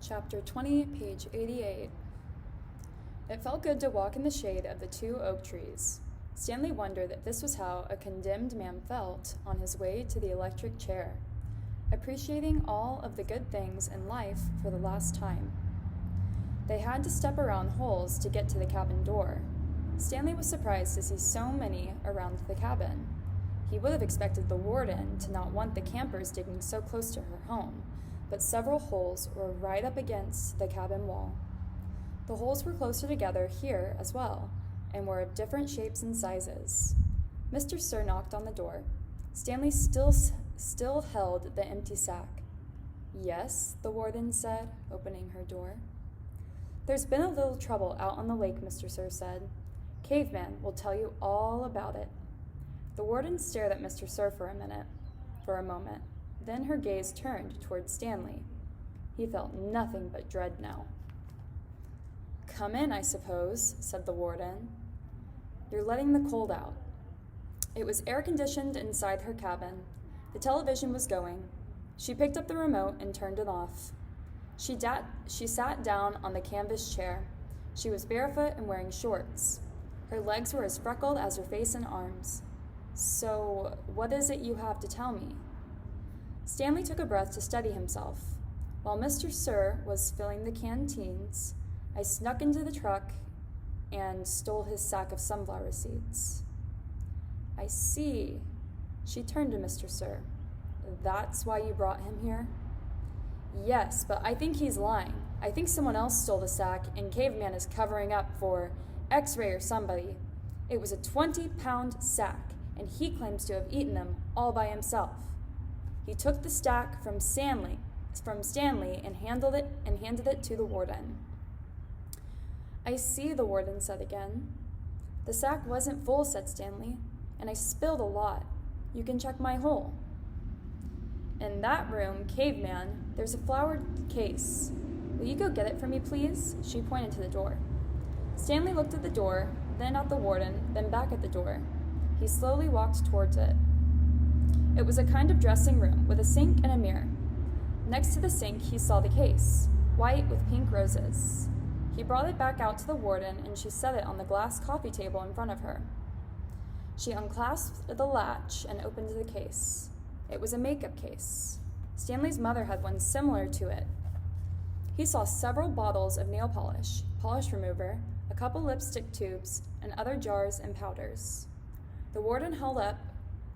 Chapter 20, page 88. It felt good to walk in the shade of the 2 oak trees. Stanley wondered if this was how a condemned man felt on his way to the electric chair, appreciating all of the good things in life for the last time. They had to step around holes to get to the cabin door. Stanley was surprised to see so many around the cabin. He would have expected the warden to not want the campers digging so close to her home, but several holes were right up against the cabin wall. The holes were closer together here as well, and were of different shapes and sizes. Mr. Sir knocked on the door. Stanley still held the empty sack. "Yes," the warden said, opening her door. "There's been a little trouble out on the lake," Mr. Sir said. "Caveman will tell you all about it." The warden stared at Mr. Sir for a moment. Then her gaze turned toward Stanley. He felt nothing but dread now. "Come in, I suppose," said the warden. "You're letting the cold out." It was air-conditioned inside her cabin. The television was going. She picked up the remote and turned it off. She sat down on the canvas chair. She was barefoot and wearing shorts. Her legs were as freckled as her face and arms. "So, what is it you have to tell me?" Stanley took a breath to steady himself. "While Mr. Sir was filling the canteens, I snuck into the truck and stole his sack of sunflower seeds." "I see." She turned to Mr. Sir. "That's why you brought him here?" "Yes, but I think he's lying. I think someone else stole the sack, and Caveman is covering up for X-Ray or somebody. It was a 20-pound sack, and he claims to have eaten them all by himself. He took the stack from Stanley and handed it to the warden." "I see," the warden said again. "The sack wasn't full," said Stanley, "and I spilled a lot. You can check my hole." "In that room, Caveman, there's a flowered case. Will you go get it for me, please?" She pointed to the door. Stanley looked at the door, then at the warden, then back at the door. He slowly walked towards it. It was a kind of dressing room with a sink and a mirror. Next to the sink, he saw the case, white with pink roses. He brought it back out to the warden, and she set it on the glass coffee table in front of her. She unclasped the latch and opened the case. It was a makeup case. Stanley's mother had one similar to it. He saw several bottles of nail polish, polish remover, a couple lipstick tubes, and other jars and powders. The warden held up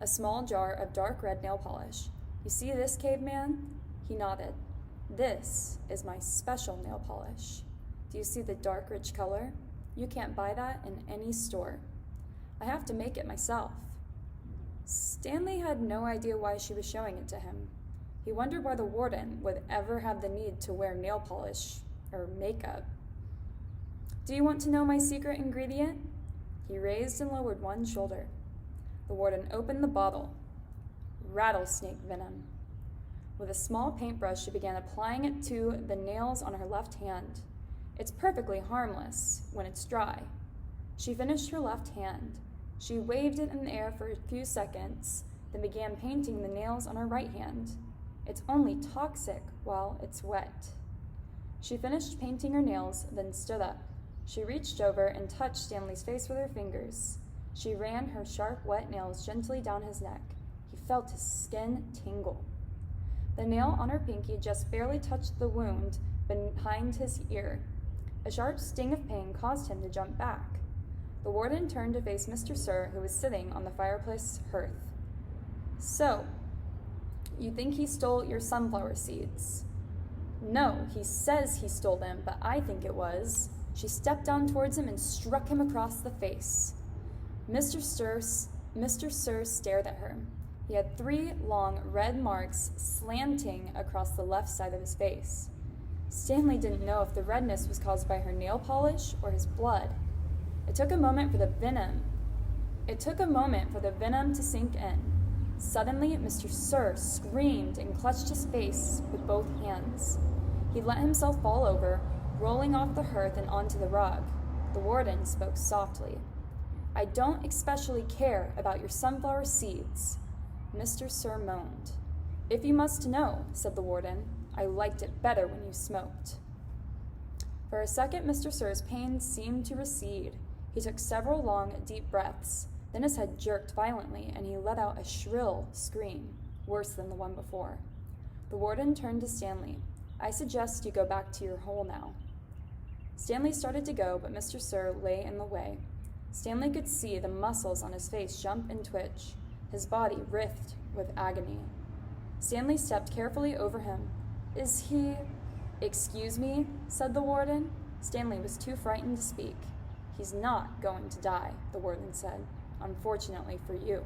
a small jar of dark red nail polish. "You see this, Caveman?" He nodded. "This is my special nail polish. Do you see the dark, rich color? You can't buy that in any store. I have to make it myself." Stanley had no idea why she was showing it to him. He wondered why the warden would ever have the need to wear nail polish or makeup. "Do you want to know my secret ingredient?" He raised and lowered one shoulder. The warden opened the bottle. Rattlesnake venom. With a small paintbrush, she began applying it to the nails on her left hand. It's perfectly harmless when it's dry. She finished her left hand. She waved it in the air for a few seconds, then began painting the nails on her right hand. It's only toxic while it's wet. She finished painting her nails, then stood up. She reached over and touched Stanley's face with her fingers. She ran her sharp, wet nails gently down his neck. He felt his skin tingle. The nail on her pinky just barely touched the wound behind his ear. A sharp sting of pain caused him to jump back. The warden turned to face Mr. Sir, who was sitting on the fireplace hearth. "So, you think he stole your sunflower seeds?" "No, he says he stole them, but I think it was." She stepped down towards him and struck him across the face. Mr. Sir stared at her. He had 3 long red marks slanting across the left side of his face. Stanley didn't know if the redness was caused by her nail polish or his blood. It took a moment for the venom to sink in. Suddenly, Mr. Sir screamed and clutched his face with both hands. He let himself fall over, rolling off the hearth and onto the rug. The warden spoke softly. "I don't especially care about your sunflower seeds." Mr. Sir moaned. "If you must know," said the warden, I liked it better when you smoked." For a second, Mr. Sir's pain seemed to recede. He took several long, deep breaths. Then his head jerked violently, and he let out a shrill scream, worse than the one before. The warden turned to Stanley. "I suggest you go back to your hole now." Stanley started to go, but Mr. Sir lay in the way. Stanley could see the muscles on his face jump and twitch. His body writhed with agony. Stanley stepped carefully over him. "Is he—" "Excuse me," said the warden. Stanley was too frightened to speak. "He's not going to die," the warden said. "Unfortunately for you."